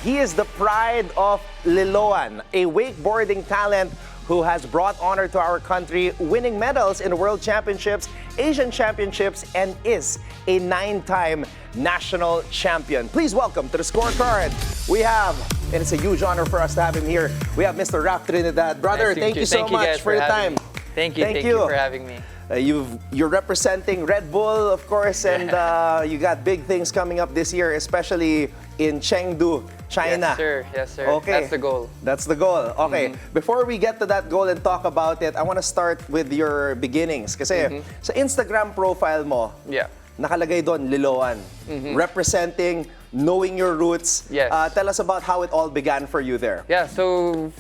He is the pride of Liloan, a wakeboarding talent who has brought honor to our country, winning medals in World Championships, Asian Championships, and is a 9-time national champion. Please welcome to the scorecard, we have, and it's a huge honor for us to have him here, we have Mr. Raph Trinidad. Brother, Nice thank you so much for your time. Thank you for having me. You're representing Red Bull, of course, and you got big things coming up this year, especially in Chengdu, China. Yes, sir. Okay. That's the goal. That's the goal. Okay, before we get to that goal and talk about it, I want to start with your beginnings. Kasi sa Instagram profile mo, nakalagay doon, Liloan. Representing, knowing your roots. Yes. Tell us about how it all began for you there. Yeah, so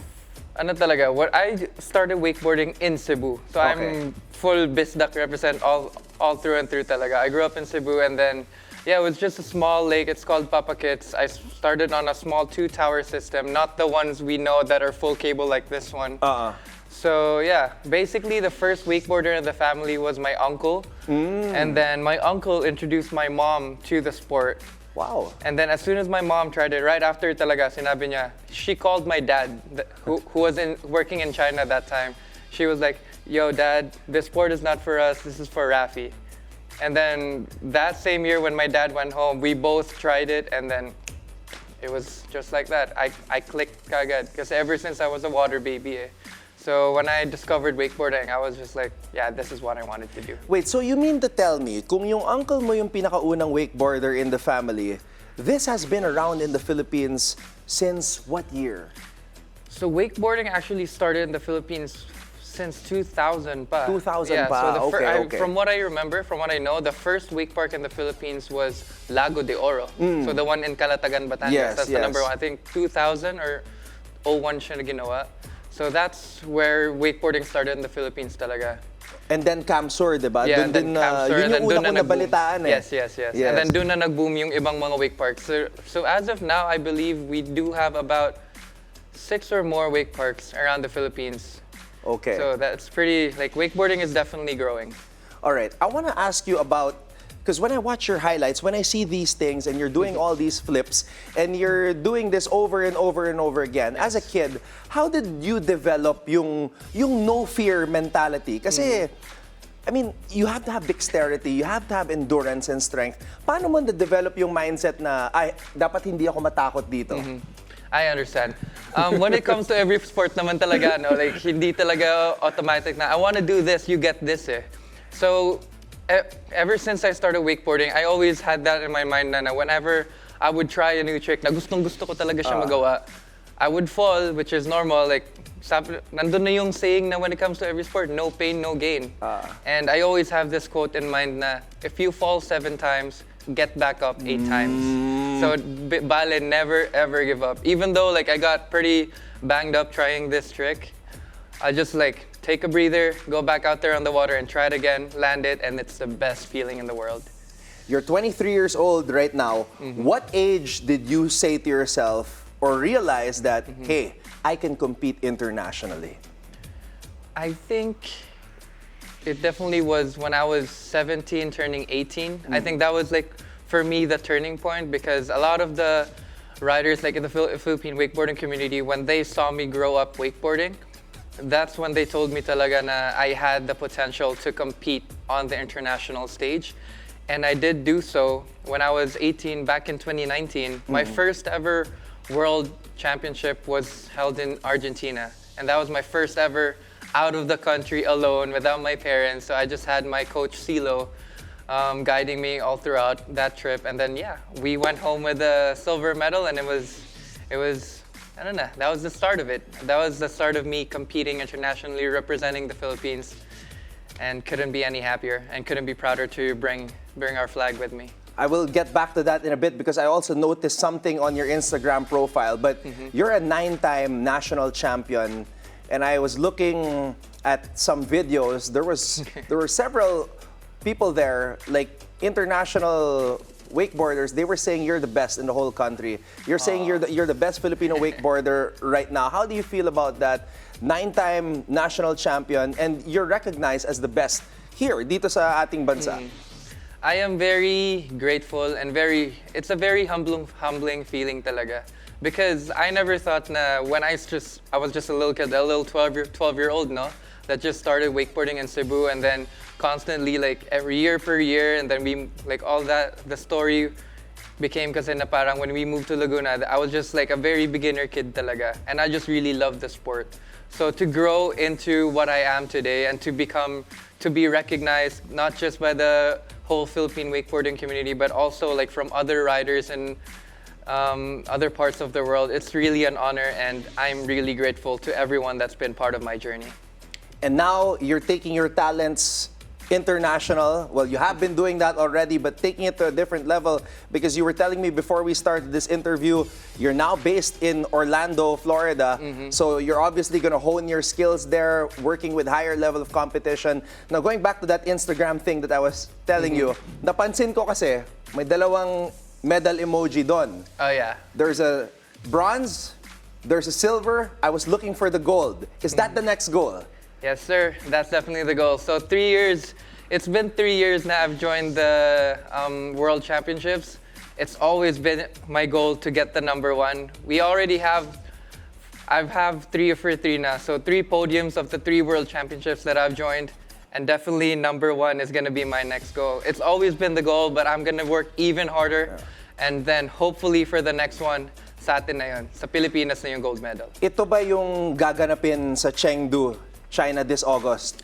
ano talaga, I started wakeboarding in Cebu. So I'm full Bisdak represent all through and through talaga. I grew up in Cebu and then it was just a small lake. It's called Papakits. I started on a small 2-tower system, not the ones we know that are full cable like this one. So yeah, basically the first wakeboarder in the family was my uncle. And then my uncle introduced my mom to the sport. Wow. And then as soon as my mom tried it, right after talaga, sinabi niya, she called my dad, who was working in China at that time. She was like, yo, Dad, this sport is not for us, this is for Rafi. And then that same year when my dad went home, we both tried it, and then it was just like that. I clicked kagad, because ever since I was a water baby. So when I discovered wakeboarding, I was just like, yeah, this is what I wanted to do. Wait, so you mean to tell me, kung yung uncle mo yung pinakaunang wakeboarder in the family, this has been around in the Philippines since what year? So wakeboarding actually started in the Philippines since 2000 pa. 2000 pa, so okay. From what I remember, from what I know, the first wake park in the Philippines was Lago de Oro. So the one in Calatagan, Batangas. Yes, That's the number one. I think 2000 or 01 siya na ginawa. So that's where wakeboarding started in the Philippines talaga. And then Camsur, di ba? Yeah, and then Camsur. Yun yung una kong nabalitaan eh. Yes. And then doon na nag-boom yung ibang mga wake parks. So as of now, I believe we do have about 6 or more wake parks around the Philippines. Okay. So that's pretty, wakeboarding is definitely growing. All right. I want to ask you about, because when I watch your highlights, when I see these things and you're doing all these flips and you're doing this over and over and over again, as a kid, how did you develop yung no fear mentality? Kasi, I mean, you have to have dexterity, you have to have endurance and strength. Paano mo na-develop yung mindset na, ay, dapat hindi ako matakot dito? I understand. When it comes to every sport naman talaga, no, hindi talaga automatic na, I want to do this, you get this eh. So, ever since I started wakeboarding, I always had that in my mind na whenever I would try a new trick na gustong-gusto ko talaga siya magawa, I would fall, which is normal. Nandun na yung saying na when it comes to every sport, no pain, no gain. And I always have this quote in mind na, if you fall 7 times, get back up 8 times. So, bale, never ever give up. Even though I got pretty banged up trying this trick, I just take a breather, go back out there on the water and try it again, land it, and it's the best feeling in the world. You're 23 years old right now. What age did you say to yourself or realize that, hey, I can compete internationally? I think it definitely was when I was 17, turning 18. I think that was for me, the turning point, because a lot of the riders in the Philippine wakeboarding community, when they saw me grow up wakeboarding, that's when they told me talaga na I had the potential to compete on the international stage. And I did do so when I was 18, back in 2019. My first ever world championship was held in Argentina. And that was my first ever out of the country alone without my parents. So I just had my coach Silo guiding me all throughout that trip. And then we went home with a silver medal, and it was I don't know, that was the start of it. That was the start of me competing internationally, representing the Philippines, and couldn't be any happier and couldn't be prouder to bring our flag with me. I will get back to that in a bit because I also noticed something on your Instagram profile, but you're a 9-time national champion, and I was looking at some videos. There were several people there, international wakeboarders. They were saying you're the best in the whole country. You're saying you're the best Filipino wakeboarder right now. How do you feel about that? 9-time national champion, and you're recognized as the best here, dito sa ating bansa. I am very grateful and it's a very humbling feeling talaga. Because I never thought na when I was just a little kid, a little 12-year-old, no, that just started wakeboarding in Cebu, and then constantly like every year per year, and then we like all that the story became kasi na parang when we moved to Laguna, I was just like a very beginner kid talaga, and I just really loved the sport. So to grow into what I am today and to be recognized not just by the whole Philippine wakeboarding community, but also like from other riders and other parts of the world, it's really an honor, and I'm really grateful to everyone that's been part of my journey. And now you're taking your talents international. Well, you have been doing that already, but taking it to a different level, because you were telling me before we started this interview, you're now based in Orlando, Florida. So you're obviously going to hone your skills there, working with higher level of competition. Now, going back to that Instagram thing that I was telling you, napansin ko kasi may dalawang medal emoji doon. Oh yeah. There's a bronze, there's a silver. I was looking for the gold. Is that the next goal? Yes, sir. That's definitely the goal. So 3 years, it's been 3 years now I've joined the World Championships. It's always been my goal to get the #1. We already I've 3 for 3 now. So 3 podiums of the 3 World Championships that I've joined. And definitely #1 is gonna be my next goal. It's always been the goal, but I'm gonna work even harder. And then hopefully for the next one, sa atin na yun. Sa Pilipinas na yung gold medal. Ito ba yung gaganapin sa Chengdu, China this August?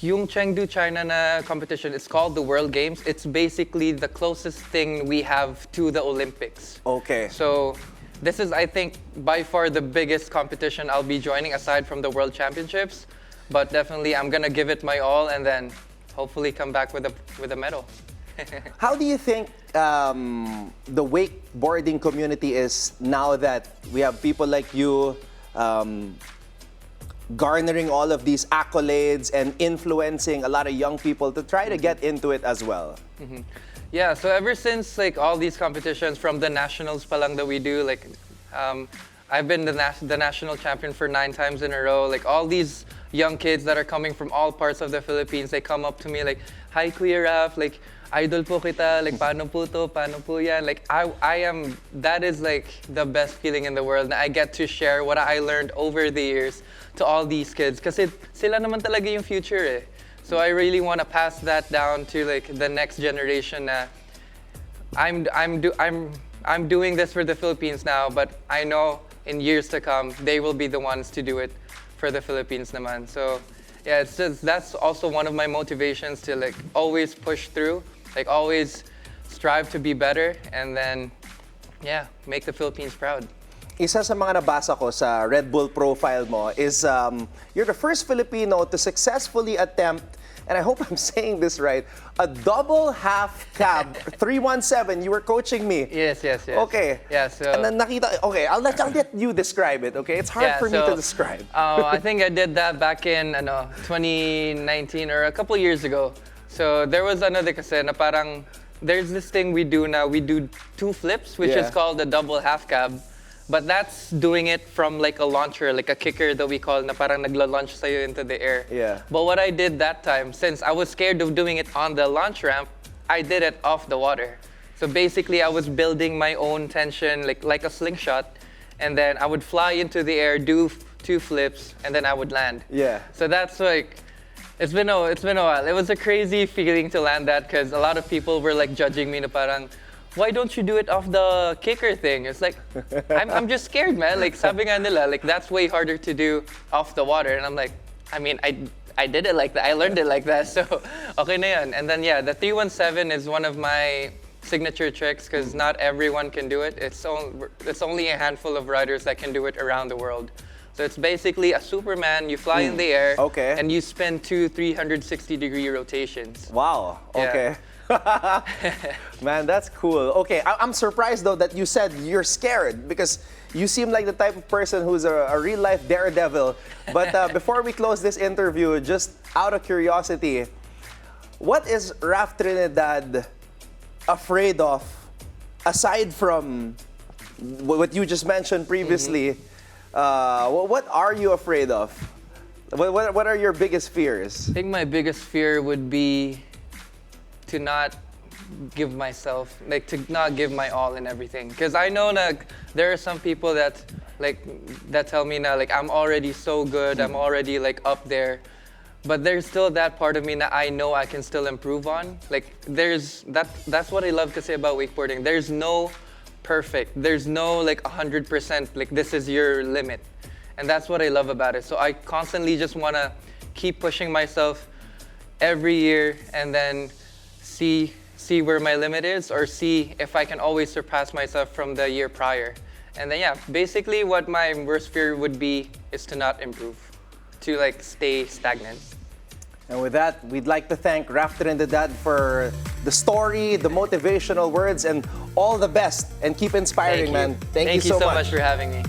Yung Chengdu, China na competition, it's called the World Games. It's basically the closest thing we have to the Olympics. Okay. So this is, I think, by far the biggest competition I'll be joining aside from the World Championships. But definitely I'm gonna give it my all and then hopefully come back with a medal. How do you think the wakeboarding community is now that we have people like you garnering all of these accolades and influencing a lot of young people to try to get into it as well? Yeah, so ever since like all these competitions from the nationals palang that we do, like I've been the national champion for 9 times in a row. Like all these young kids that are coming from all parts of the Philippines, they come up to me like, "Hi Kuya Raph, like idol po kita, like paano po to, paano po yan?" Like that is like the best feeling in the world. I get to share what I learned over the years to all these kids kasi sila naman talaga yung future eh. So I really want to pass that down to like the next generation. I'm doing this for the Philippines now, but I know in years to come they will be the ones to do it for the Philippines naman. So yeah, it's just that's also one of my motivations to like always push through, like always strive to be better, and then yeah, make the Philippines proud. Isa sa mga nabasa ko sa Red Bull profile mo is you're the first Filipino to successfully attempt, and I hope I'm saying this right, a double half cab 317. You were coaching me. Yes. Okay. Yeah, so and then nakita. Okay, I'll let you describe it. Okay, it's hard for me to describe. I think I did that back in 2019 or a couple years ago. So there was another kasi na parang there's this thing we do now. We do 2 flips, which is called the double half cab. But that's doing it from like a launcher, like a kicker that we call na parang nagla-launch sa'yo into the air. Yeah. But what I did that time, since I was scared of doing it on the launch ramp, I did it off the water. So basically I was building my own tension like a slingshot, and then I would fly into the air, do 2 flips, and then I would land. Yeah. So that's like, it's been a while. It was a crazy feeling to land that because a lot of people were like judging me na parang, "Why don't you do it off the kicker thing?" It's like, I'm just scared, man. Like, sabi nga nila, like, that's way harder to do off the water. And I'm like, I mean, I did it like that. I learned it like that. So, okay na yan. And then, yeah, the 317 is one of my signature tricks because not everyone can do it. It's only a handful of riders that can do it around the world. So it's basically a Superman. You fly in the air, and you spin 2 360-degree rotations. Wow. Okay. Yeah. Man, that's cool. Okay, I'm surprised though that you said you're scared because you seem like the type of person who's a real life daredevil. But before we close this interview, just out of curiosity, what is Raph Trinidad afraid of aside from what you just mentioned previously? What are you afraid of? What are your biggest fears? I think my biggest fear would be to not give myself, like to not give my all in everything. Because I know like there are some people that that tell me now like I'm already so good, I'm already like up there. But there's still that part of me that I know I can still improve on. Like that's what I love to say about wakeboarding. There's no perfect. There's no like 100% like this is your limit. And that's what I love about it. So I constantly just want to keep pushing myself every year and then see where my limit is or see if I can always surpass myself from the year prior. And then yeah, basically what my worst fear would be is to not improve, to like stay stagnant. And with that, we'd like to thank Raph Trinidad for the story, the motivational words, and all the best. And keep inspiring, man. Thank you so much for having me.